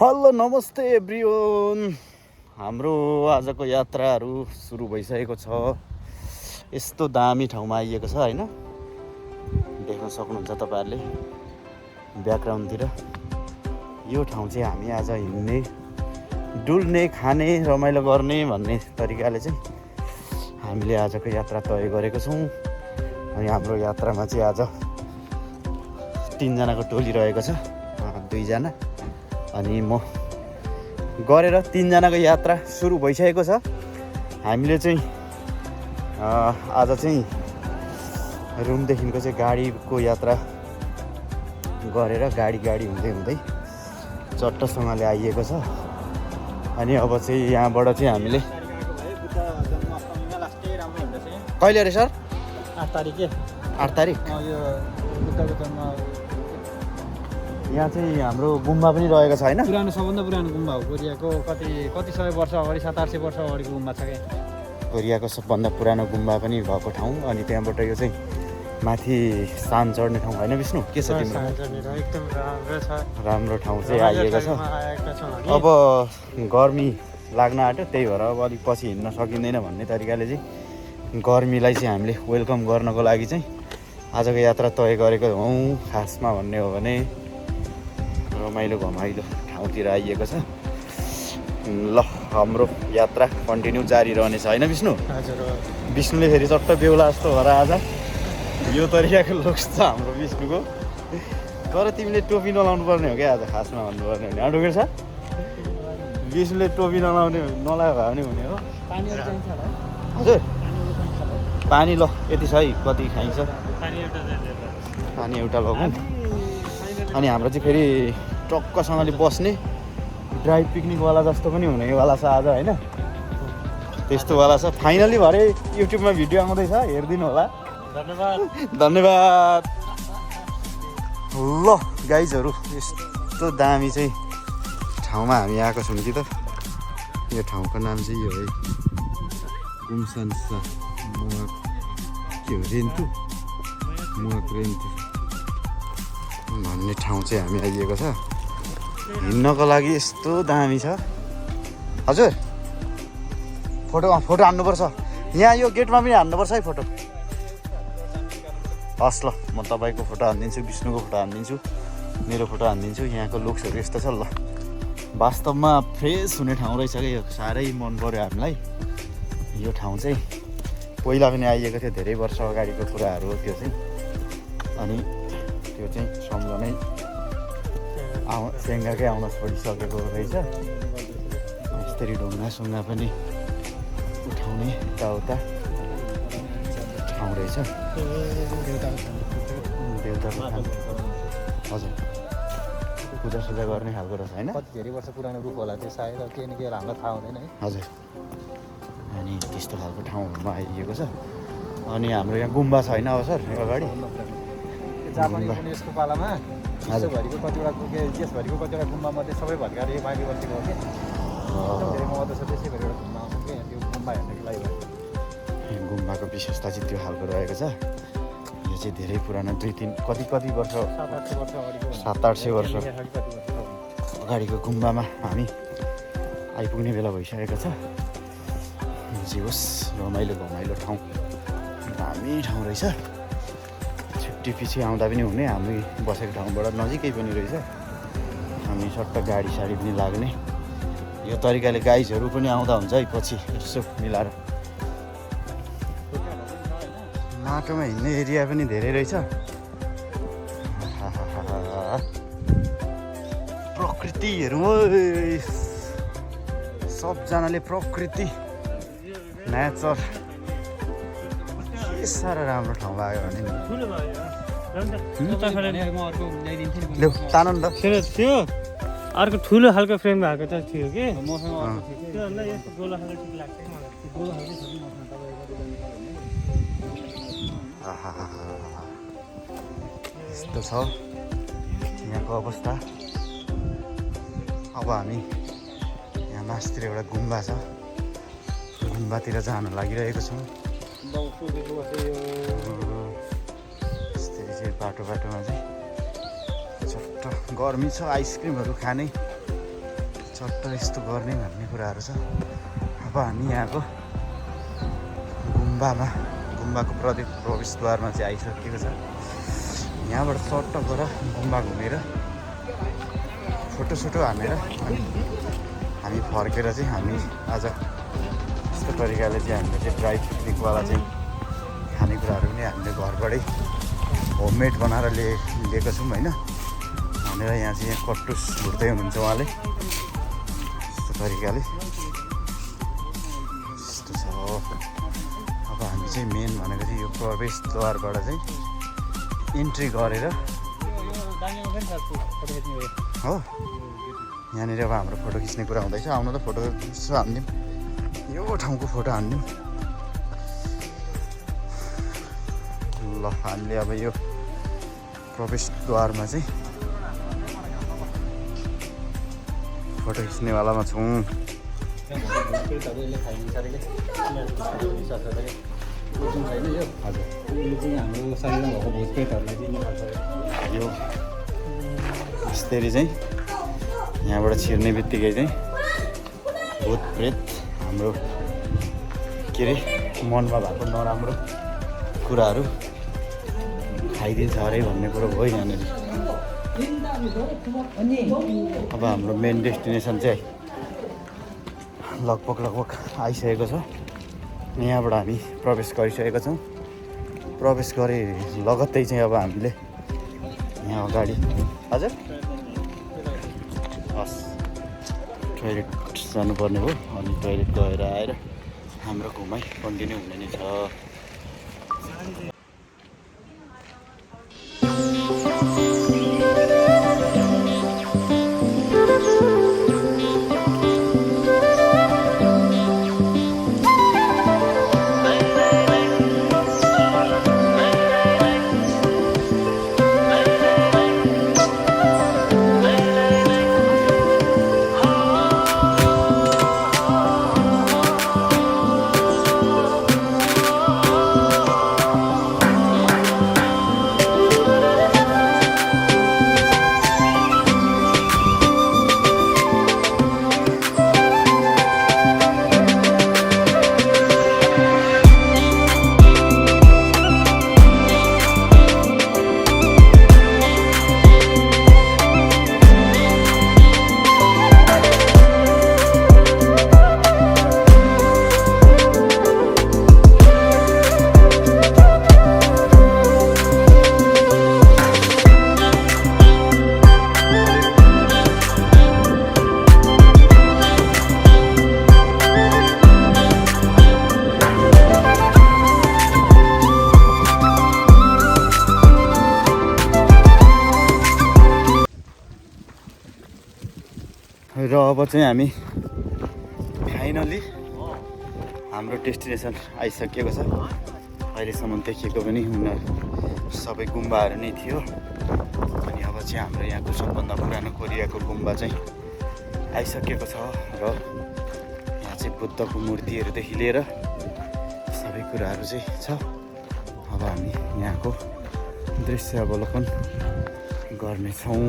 Hello नमस्ते everyone. हाम्रो आजको यात्राहरू सुरु भइसकेको छ। यस्तो दामी ठाउँमा आइएको छ हैन, देख्न सक्नुहुन्छ तपाईहरुले ब्याकग्राउन्डतिर। यो ठाउँ चाहिँ हामी आज हिँड्ने, डुल्ने, खाने, रमाइलो गर्ने भन्ने तरिकाले चाहिँ हामीले आजको यात्रा तय गरेको छौँ। अनि हाम्रो यात्रामा चाहिँ आज 3 जनाको टोली रहेको छ, 2 जना अनि म गरेर 3 जनाको यात्रा सुरु भइसकेको छ। हामीले चाहिँ आज चाहिँ रुमदेखिको चाहिँ गाडीको यात्रा गरेर गाडी हुँदै हुँदै चट्टसँगले आइएको छ। अनि अब चाहिँ यहाँबाट चाहिँ हामीले कहिले अरे सर? 8 तारिक यो बुद्धको जन्म यहाँ चाहिँ हाम्रो गुम्बा पनि रहेको छ हैन? पुरानो, सबभन्दा पुरानो गुम्बा हो कोरियाको। कति सय वर्ष अगाडि, 700-800 वर्ष अगाडिको गुम्बा छ क्या। कोरियाको सबभन्दा पुरानो गुम्बा पनि भएको ठाउँ। अनि त्यहाँबाट यो चाहिँ माथि सान चढ्ने ठाउँ होइन विष्णु? के छ तिम्रो? एकदम राम्रो छ, राम्रो ठाउँ चाहिँ आइएको छ। अब गर्मी लाग्न आँट्यो, त्यही भएर अब अलिक पछि हिँड्न सकिँदैन भन्ने तरिकाले चाहिँ गर्मीलाई चाहिँ हामीले वेलकम गर्नको लागि चाहिँ आजको यात्रा तय गरेको हौँ। खासमा भन्ने हो भने रमाइलो घमाइलो ठाउँतिर आइएको छ। ल, हाम्रो यात्रा कन्टिन्यू जारी रहनेछ होइन विष्णु? हजुर। विष्णुले फेरि चट्ट बेहुला जस्तो भएर आज यो तरिकाको लुक्स छ हाम्रो विष्णुको। तर तिमीले टोपी नलाउनु पर्ने हो क्या आज, खासमा भन्नुपर्ने हो भने। ढुकेर छ विष्णुले टोपी नलाएको भए पनि हुने हो। हजुर पानी ल यति छ है, कति खाइन्छ पानी एउटा लगौँ। अनि हाम्रो चाहिँ फेरि टक्कसँगले बस्ने ड्राई पिकनिकवाला जस्तो पनि हुनेवाला छ आज होइन? त्यस्तोवाला छ। फाइनली भरे युट्युबमा भिडियो आउँदैछ, हेरिदिनु होला। धन्यवाद। ल गाइजहरू, यस्तो दामी चाहिँ ठाउँमा हामी आएको छौँ कि त। यो ठाउँको नाम चाहिँ यो है गुम्सान्सा मुवाक, के हो रेन्तु, मुवाक रेन्तु भन्ने ठाउँ चाहिँ हामी आइएको छ। हिँड्नको लागि यस्तो दामी छ। हजुर फोटो हान्नुपर्छ यहाँ, यो गेटमा पनि हान्नुपर्छ है फोटो। हस् ल, म तपाईँको फोटो हानिदिन्छु, विष्णुको फोटो हानिदिन्छु, मेरो फोटो हानिदिन्छु। यहाँको लुक्सहरू यस्तो छ। ल, वास्तवमा फ्रेस हुने ठाउँ रहेछ क्या यो, साह्रै मन पर्यो हामीलाई यो ठाउँ चाहिँ। पहिला पनि आइएको थियो, धेरै वर्ष अगाडिको कुराहरू हो त्यो चाहिँ। अनि त्यो चाहिँ सम्झनै सेङ्गाकै आउन छोडिसकेको रहेछ। यस्तरी ढुङ्गा पनि उठाउने यताउता ठाउँ रहेछ। देउताको थान, हजुर पूजासुजा गर्ने खालको रहेछ होइन? कति धेरै वर्ष पुरानो रूप होला त्यो सायद, केही न केही हामीलाई थाहा हुँदैन है। हजुर। अनि त्यस्तो खालको ठाउँहरूमा आइएको छ। अनि हाम्रो यहाँ गुम्बा छ होइन अब सर अगाडि? जापानी पनि यसको पालामा विश्वभरिको कतिवटा देशभरिको कतिवटा गुम्बामध्ये सबै भत्काएर यो माघे बस्तीको हो कि एकदम धेरै महत्त्व छ। त्यसै गरी एउटा गुम्बा आउँछ कि त्यो गुम्बा हेर्नको लागि गुम्बाको विशेषता चाहिँ त्यो खालको रहेको छ। यो चाहिँ धेरै पुरानो, 2-3 कति वर्ष, 700-800 वर्ष अगाडिको गुम्बामा हामी आइपुग्ने बेला भइसकेको छ। जे होस्, रमाइलो घमाइलो ठाउँ, दामी ठाउँ रहेछ। छुट्टी पछि आउँदा पनि हुने, हामी बसेको ठाउँबाट नजिकै पनि रहेछ। हामी सट्ट गाडी साडी पनि लाग्ने यो तरिकाले गाइजहरू पनि आउँदा हुन्छ है पछि यसो मिलाएर। माटोमा हिँड्ने एरिया पनि धेरै रहेछ। प्रकृति हेरौँ, सबजनाले प्रकृति, नेचर, के साह्रो राम्रो ठाउँ लाग्यो भने नि। लौ तान नि त। थियो अर्को ठुलो खालको फ्रेम भएको त थियो कि मसँग यस्तो गोलो खालको ठिक लाग्छ कि मलाई। गोलो खालको छ कि मसँग यस्तो छ यहाँको अवस्था। अब हामी यहाँ मासतिर एउटा गुम्बा छ, गुम्बातिर जान लागिरहेको छौँ। यस्तरी चाहिँ बाटोमा चाहिँ चट्ट गर्मी छ, आइसक्रिमहरू खाने सट्ट यस्तो गर्ने भन्ने कुराहरू छ। अब हामी यहाँको गुम्बाको प्रवेशद्वारमा चाहिँ आइसकेको छ। यहाँबाट सट्ट गएर गुम्बा घुमेर फोटोसोटो हानेर अनि हामी फर्केर चाहिँ हामी आज यस्तो तरिकाले चाहिँ हामीले चाहिँ ड्राई पिकनिकवाला चाहिँ खानेकुराहरू पनि हामीले घरबाटै होममेड बनाएर लिएको छौँ होइन भनेर यहाँ चाहिँ यहाँ कट्टुस भुट्दै हुनुहुन्छ उहाँले यस्तो तरिकाले यस्तो छ। अब हामी चाहिँ मेन भनेको चाहिँ यो प्रवेशद्वारबाट चाहिँ इन्ट्री गरेर हो यहाँनिर अब हाम्रो फोटो खिच्ने कुरा हुँदैछ। आउनु त फोटो यसो हान्दिउँ, यो ठाउँको फोटो हान्दिउँ ल। हामीले अब यो प्रवेशद्वारमा चाहिँ फोटो खिच्नेवालामा छौँ। हजुर यो चाहिँ हाम्रो शरीरमा भएको भूतप्रेतहरूलाई चाहिँ निकाल्छ। यो यस्तरी चाहिँ यहाँबाट छिर्ने बित्तिकै चाहिँ भूत प्रेत हाम्रो के अरे मनमा भएको नराम्रो कुराहरू खाइदिन्छ अरे भन्ने कुरो हो यहाँनिर। अब हाम्रो मेन डेस्टिनेसन चाहिँ लगभग आइसकेको छ। यहाँबाट हामी प्रवेश गरिसकेका छौँ। प्रवेश गरे लगत्तै चाहिँ अब हामीले यहाँ अगाडि हजुर हस् टोइलेट जानुपर्ने हो अनि टोइलेट गएर आएर हाम्रो घुमाइ कन्टिन्यू हुने नै छ। र अब चाहिँ हामी फाइनली हाम्रो डेस्टिनेसन आइसकेको छ। अहिलेसम्म देखिएको पनि सबै गुम्बाहरू नै थियो अनि अब चाहिँ हाम्रो यहाँको सबभन्दा पुरानो कोरियाको गुम्बा चाहिँ आइसकेको छ र यहाँ चाहिँ बुद्धको मूर्तिहरूदेखि लिएर सबै कुराहरू चाहिँ छ। अब हामी यहाँको दृश्य अवलोकन गर्नेछौँ।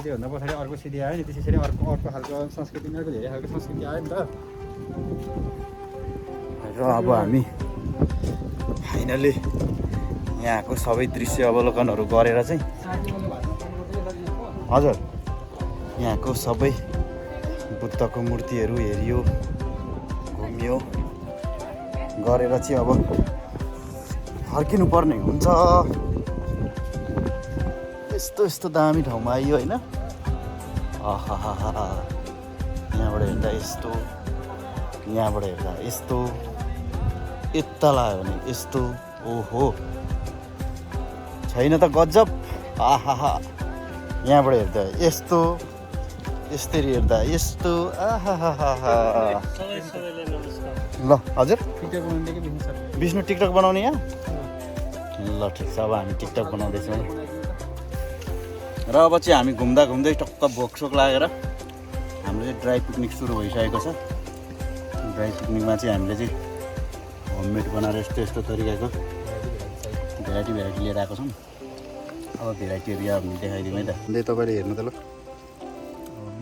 भन्दा पछाडि अर्को सिडी आयो नि, त्यसरी अर्को खालको संस्कृति अर्को धेरै खालको संस्कृति आयो नि त। र अब हामी फाइनली यहाँको सबै दृश्य अवलोकनहरू गरेर चाहिँ हजुर यहाँको सबै बुद्धको मूर्तिहरू हेरियो घुमियो गरेर चाहिँ अब फर्किनु पर्ने हुन्छ। यस्तो यस्तो दामी ठाउँमा आइयो होइन। आहा यहाँबाट हेर्दा यस्तो, यहाँबाट हेर्दा यस्तो, यता लाग्यो भने यस्तो, ओहो छैन त गजब। आहा यहाँबाट हेर्दा यस्तो, यस्तरी हेर्दा यस्तो, आहा सबैले नमस्कार। ल हजुर टिकटक बनाउनेदेखि विष्णु सर विष्णु टिकटक बनाउने यहाँ। ल ठिक छ, अब हामी टिकटक बनाउँदैछौँ र अब चाहिँ हामी घुम्दा घुम्दै टक्क भोकसोक लागेर हाम्रो चाहिँ ड्राई पिकनिक सुरु भइसकेको छ। ड्राई पिकनिकमा चाहिँ हामीले चाहिँ होममेड बनाएर यस्तो यस्तो तरिकाको भेराइटी लिएर आएको छौँ। अब भेराइटीहरू यहाँ हामी देखाइदिउँ है त। अन्त तपाईँले हेर्नु त ल,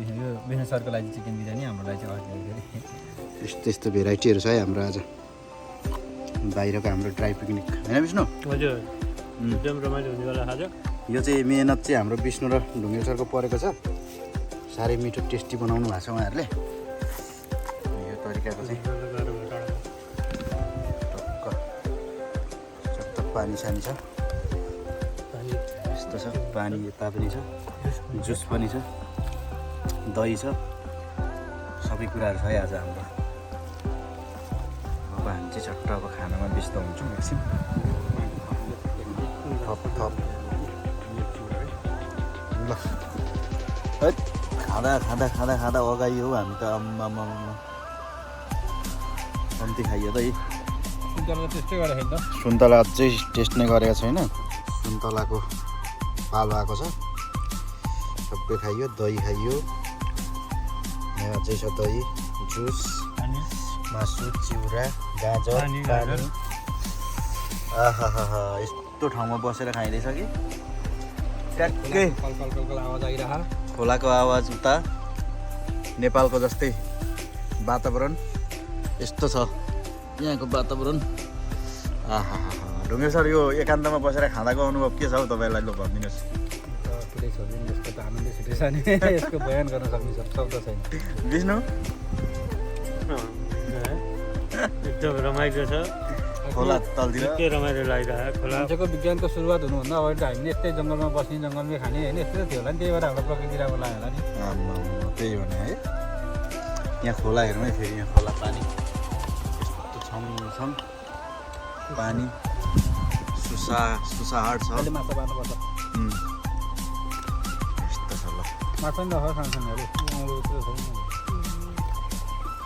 यो विष्णु सरको लागि चिकन बिरयानी, हाम्रो लागि चाहिँ अर्को यस्तो यस्तो भेराइटीहरू छ है हाम्रो आज बाहिरको हाम्रो ड्राई पिकनिक होइन विष्णु? हजुर एकदम रमाइलो हुनेवाला आज। यो चाहिँ मेहनत चाहिँ हाम्रो विष्णु र ढुङ्गे सरको परेको छ। साह्रै मिठो टेस्टी बनाउनु भएको छ उहाँहरूले। यो तरिकाको चाहिँ टक्क चट्ट पानी सानी छ, यस्तो छ, पानी यता पनि छ, जुस पनि छ, दही छ, सबै कुराहरू छ है आज हाम्रो। अब हामी चाहिँ चट्ट अब खानामा व्यस्त हुन्छौँ एकछिन। थप थप ल खाँदा खाँदा खाँदा खाँदा अगाइयो हामी त। आम्मामा कम्ती खाइयो त है। सुन्तला त्यस्तै गरेर हेर्दा सुन्तला अझै टेस्ट नै गरेको छैन। सुन्तलाको पालो आएको छ, सबै खाइयो, दही खाइयो, यहाँ अझै छ दही, जुस, मासु, चिउरा, गाजर, पानी। आहा यस्तो ठाउँमा बसेर खाइँदैछ कि ट्याक्कै कल आवाज आइरह। खोलाको आवाज उता नेपालको जस्तै वातावरण यस्तो छ यहाँको वातावरण। आहा ढुङ्गे सर यो एकान्तमा बसेर खाँदाको अनुभव के छ हौ तपाईँलाई? ल भनिदिनुहोस्। पुरै छ यसको त आनन्दै छुट्टै छ नि, यसको बयान गर्न सक्ने शब्द छैन। विष्णु एकदम रमाइलो छ। खोला तलतिर के रमाइलो लागिरहेको खोला। मान्छेको विज्ञानको सुरुवात हुनुभन्दा अगाडि त हामीले यस्तै जङ्गलमा बस्ने, जङ्गलमै खाने होइन, यस्तै त थियो होला नि। त्यही भएर हाम्रो प्रकृति राम्रो लाग्यो होला नि। त्यही भने है। यहाँ खोला हेर्नु है, फेरि यहाँ खोला पानी यस्तो छमछम पानी, सुसाहाट छ। अहिले माछा पार्नुपर्छ। यस्तो छ ल। माछा पनि नखायो सानसानोहरू।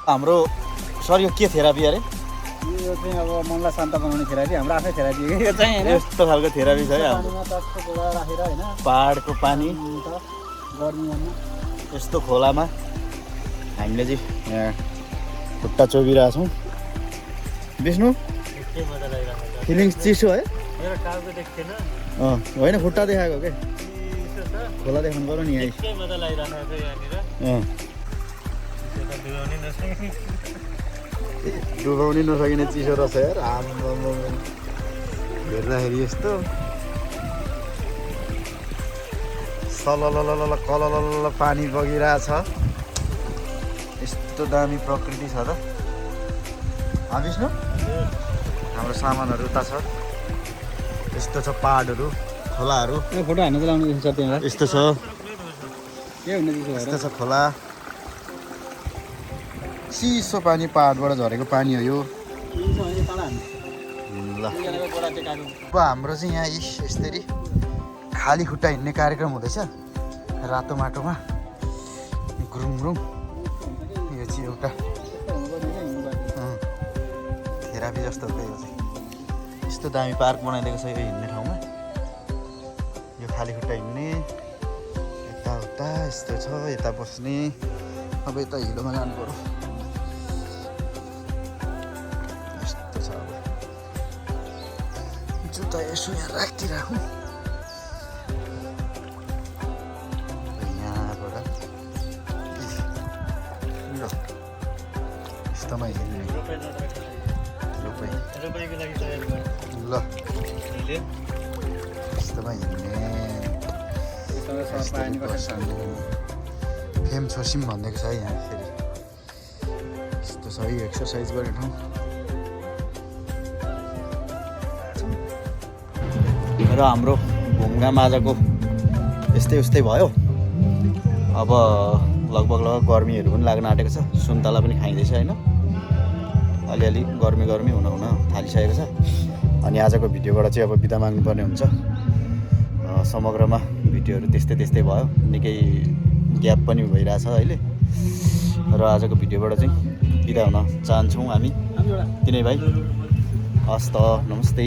हाम्रो सर यो के थेरापी अरे? यो चाहिँ अब मनलाई शान्त बनाउने थेरापी, हाम्रो आफ्नै थेरापी हो यो चाहिँ होइन। यस्तो खालको थेरापी छ है हाम्रो। पानीमा टक्क गोडा राखेर होइन, पाहाडको पानी गर्मीमा यस्तो खोलामा हामीले चाहिँ यहाँ खुट्टा चोबिरहेको छौँ। विष्णु के मजा लागिरहेको छ। फिलिङ्स चिसो है? मेरो टाउको देख्थेन, होइन खुट्टा देखाएको के, चिसो छ। खोला देखाउनु पऱ्यो नि यहाँ। के मजा लागिरहेको छ यहाँनिर। त्यो त डुबाउने नसक्ने। डुबाउनै नसकिने चिसो रहेछ यार। आम्मामा हेर्दाखेरि यस्तो सललल कलल पानी बगिरहेछ। यस्तो दामी प्रकृति छ त। विष्णु हाम्रो सामानहरू उता छ, यस्तो छ पाहाडहरू, खोलाहरू। फोटो हान्नु त लाउनु दिन्छ त्यहाँ। यस्तो छ, के हुने दिन्छ यस्तो छ खोला, चिसो पानी पाहाडबाट झरेको पानी हो यो। ल अब हाम्रो चाहिँ यहाँ यसरी खाली खुट्टा हिँड्ने कार्यक्रम हुँदैछ रातो माटोमा गुरुङ गुरुङ। यो चाहिँ एउटा थेरापी जस्तो हो यो चाहिँ। यस्तो दामी पार्क बनाइदिएको छ यो हिँड्ने ठाउँमा। यो खाली खुट्टा हिँड्ने, यताउता यस्तो छ, यता बस्ने। अब यता हिलोमा जानु पर्यो। यस्तो छ। अब जुत्ता यसो यहाँ राखिदिइराखौँ। यहाँबाट यस्तोमा हिँड्ने रोपाइँको लागि तयार गर्नु। ल यस्तोमा हिँड्ने फेम छोसिम भनेको छ है यहाँ फेरि यस्तो छ है एक्सर्साइज गर्ने ठाउँ र हाम्रो घुमघाम आजको यस्तै उस्तै भयो अब लगभग गर्मीहरू पनि लाग्न आँटेको छ सुन्तला पनि खाइँदैछ होइन अलिअलि गर्मी हुन थालिसकेको छ अनि आजको भिडियोबाट चाहिँ अब बिदा माग्नुपर्ने हुन्छ समग्रमा भिडियोहरू त्यस्तै भयो निकै ग्याप पनि भइरहेछ अहिले र आजको भिडियोबाट चाहिँ बिदा हुन चाहन्छौँ हामी दिने भाइ हस् त नमस्ते।